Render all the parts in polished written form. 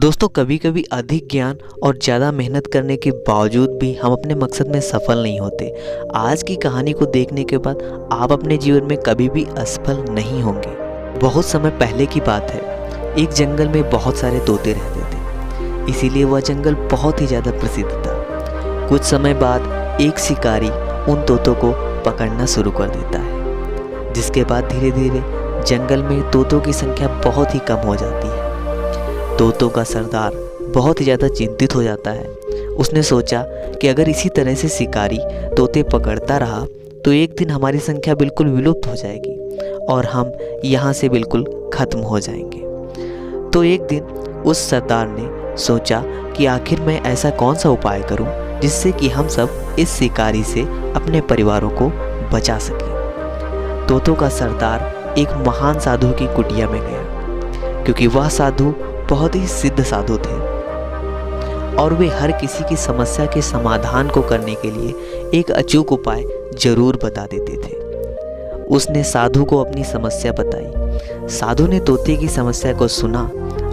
दोस्तों, कभी कभी अधिक ज्ञान और ज़्यादा मेहनत करने के बावजूद भी हम अपने मकसद में सफल नहीं होते। आज की कहानी को देखने के बाद आप अपने जीवन में कभी भी असफल नहीं होंगे। बहुत समय पहले की बात है। एक जंगल में बहुत सारे तोते रहते थे, इसीलिए वह जंगल बहुत ही ज़्यादा प्रसिद्ध था। कुछ समय बाद एक शिकारी उन तोतों को पकड़ना शुरू कर देता है, जिसके बाद धीरे धीरे जंगल में तोतों की संख्या बहुत ही कम हो जाती है। तोतों का सरदार बहुत ही ज़्यादा चिंतित हो जाता है। उसने सोचा कि अगर इसी तरह से शिकारी तोते पकड़ता रहा तो एक दिन हमारी संख्या बिल्कुल विलुप्त हो जाएगी और हम यहाँ से बिल्कुल ख़त्म हो जाएंगे। तो एक दिन उस सरदार ने सोचा कि आखिर मैं ऐसा कौन सा उपाय करूं जिससे कि हम सब इस शिकारी से अपने परिवारों को बचा सकें। तोतों का सरदार एक महान साधु की कुटिया में गया, क्योंकि वह साधु बहुत ही सिद्ध साधु थे और वे हर किसी की समस्या के समाधान को करने के लिए एक अचूक उपाय जरूर बता देते थे। उसने साधु को अपनी समस्या बताई। साधु ने तोते की समस्या को सुना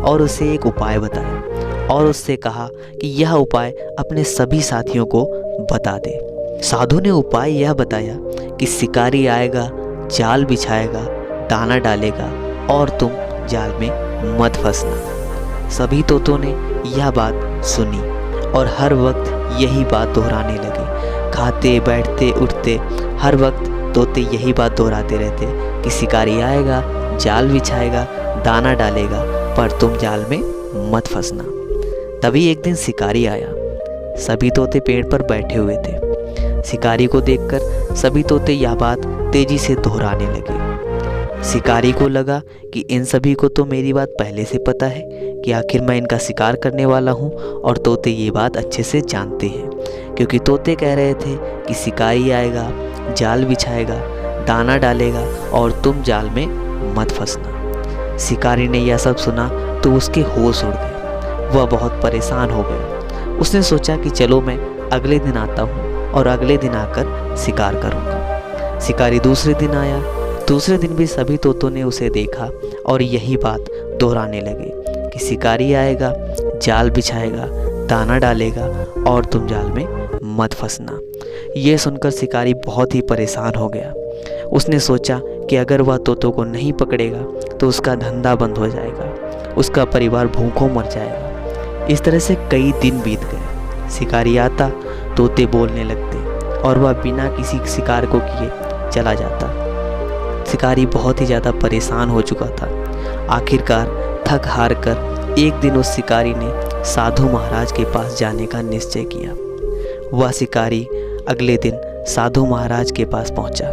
और उसे एक उपाय बताया और उससे कहा कि यह उपाय अपने सभी साथियों को बता दे। साधु ने उपाय यह बताया कि शिकारी आएगा, जाल बिछाएगा, दाना डालेगा और तुम जाल में मत फंसना। सभी तोतों ने यह बात सुनी और हर वक्त यही बात दोहराने लगे। खाते बैठते उठते हर वक्त तोते यही बात दोहराते रहते कि शिकारी आएगा, जाल बिछाएगा, दाना डालेगा, पर तुम जाल में मत फंसना। तभी एक दिन शिकारी आया। सभी तोते पेड़ पर बैठे हुए थे। शिकारी को देखकर सभी तोते यह बात तेजी से दोहराने लगे। शिकारी को लगा कि इन सभी को तो मेरी बात पहले से पता है कि आखिर मैं इनका शिकार करने वाला हूँ और तोते ये बात अच्छे से जानते हैं, क्योंकि तोते कह रहे थे कि शिकारी आएगा, जाल बिछाएगा, दाना डालेगा और तुम जाल में मत फंसना। शिकारी ने यह सब सुना तो उसके होश उड़ गए। वह बहुत परेशान हो गया। उसने सोचा कि चलो मैं अगले दिन आता हूँ और अगले दिन आकर शिकार करूँगा। शिकारी दूसरे दिन आया। दूसरे दिन भी सभी तोतों ने उसे देखा और यही बात दोहराने लगे कि शिकारी आएगा, जाल बिछाएगा, दाना डालेगा और तुम जाल में मत फंसना। ये सुनकर शिकारी बहुत ही परेशान हो गया। उसने सोचा कि अगर वह तोतों को नहीं पकड़ेगा तो उसका धंधा बंद हो जाएगा, उसका परिवार भूखों मर जाएगा। इस तरह से कई दिन बीत गए। शिकारी आता, तोते बोलने लगते और वह बिना किसी शिकार को किए चला जाता। शिकारी बहुत ही ज़्यादा परेशान हो चुका था। आखिरकार थक हार कर एक दिन उस शिकारी ने साधु महाराज के पास जाने का निश्चय किया। वह शिकारी अगले दिन साधु महाराज के पास पहुंचा।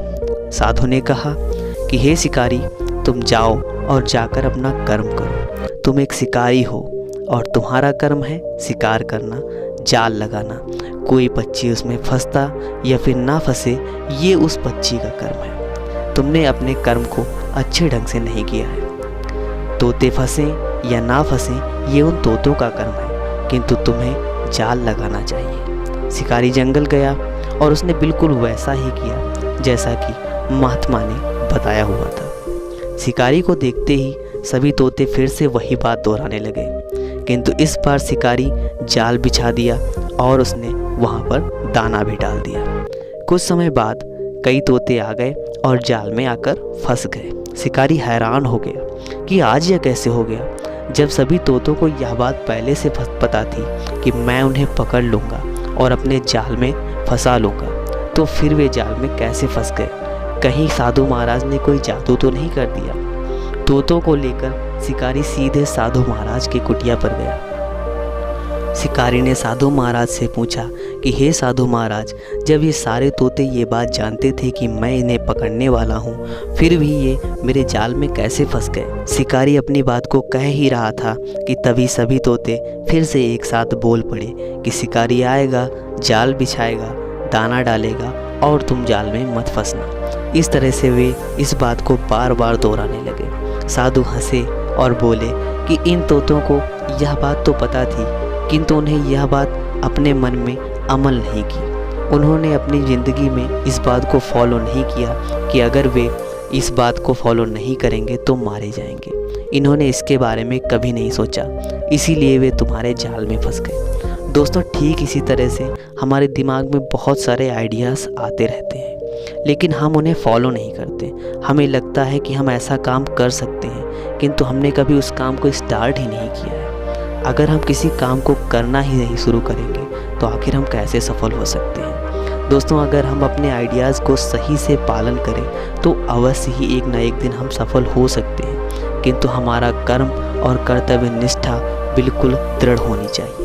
साधु ने कहा कि हे शिकारी, तुम जाओ और जाकर अपना कर्म करो। तुम एक शिकारी हो और तुम्हारा कर्म है शिकार करना, जाल लगाना। कोई पक्षी उसमें फंसता या फिर ना फंसे, ये उस पक्षी का कर्म है। तुमने अपने कर्म को अच्छे ढंग से नहीं किया है। तोते फंसे या ना फंसे ये उन तोतों का कर्म है, किंतु तुम्हें जाल लगाना चाहिए। शिकारी जंगल गया और उसने बिल्कुल वैसा ही किया जैसा कि महात्मा ने बताया हुआ था। शिकारी को देखते ही सभी तोते फिर से वही बात दोहराने लगे, किंतु इस बार शिकारी जाल बिछा दिया और उसने वहाँ पर दाना भी डाल दिया। कुछ समय बाद कई तोते आ गए और जाल में आकर फंस गए। शिकारी हैरान हो गया कि आज यह कैसे हो गया, जब सभी तोतों को यह बात पहले से पता थी कि मैं उन्हें पकड़ लूँगा और अपने जाल में फंसा लूँगा, तो फिर वे जाल में कैसे फंस गए। कहीं साधु महाराज ने कोई जादू तो नहीं कर दिया। तोतों को लेकर शिकारी सीधे साधु महाराज की कुटिया पर गया। शिकारी ने साधु महाराज से पूछा कि हे साधु महाराज, जब ये सारे तोते ये बात जानते थे कि मैं इन्हें पकड़ने वाला हूँ, फिर भी ये मेरे जाल में कैसे फंस गए। शिकारी अपनी बात को कह ही रहा था कि तभी सभी तोते फिर से एक साथ बोल पड़े कि शिकारी आएगा, जाल बिछाएगा, दाना डालेगा और तुम जाल में मत फंसना। इस तरह से वे इस बात को बार बार दोहराने लगे। साधु हंसे और बोले कि इन तोतों को यह बात तो पता थी, किंतु उन्हें यह बात अपने मन में अमल नहीं की। उन्होंने अपनी ज़िंदगी में इस बात को फॉलो नहीं किया कि अगर वे इस बात को फॉलो नहीं करेंगे तो मारे जाएंगे। इन्होंने इसके बारे में कभी नहीं सोचा, इसीलिए वे तुम्हारे जाल में फंस गए। दोस्तों, ठीक इसी तरह से हमारे दिमाग में बहुत सारे आइडियाज़ आते रहते हैं, लेकिन हम उन्हें फॉलो नहीं करते। हमें लगता है कि हम ऐसा काम कर सकते हैं, किंतु हमने कभी उस काम को स्टार्ट ही नहीं किया है। अगर हम किसी काम को करना ही नहीं शुरू करेंगे तो आखिर हम कैसे सफल हो सकते हैं। दोस्तों, अगर हम अपने आइडियाज़ को सही से पालन करें तो अवश्य ही एक न एक दिन हम सफल हो सकते हैं, किंतु हमारा कर्म और कर्तव्य निष्ठा बिल्कुल दृढ़ होनी चाहिए।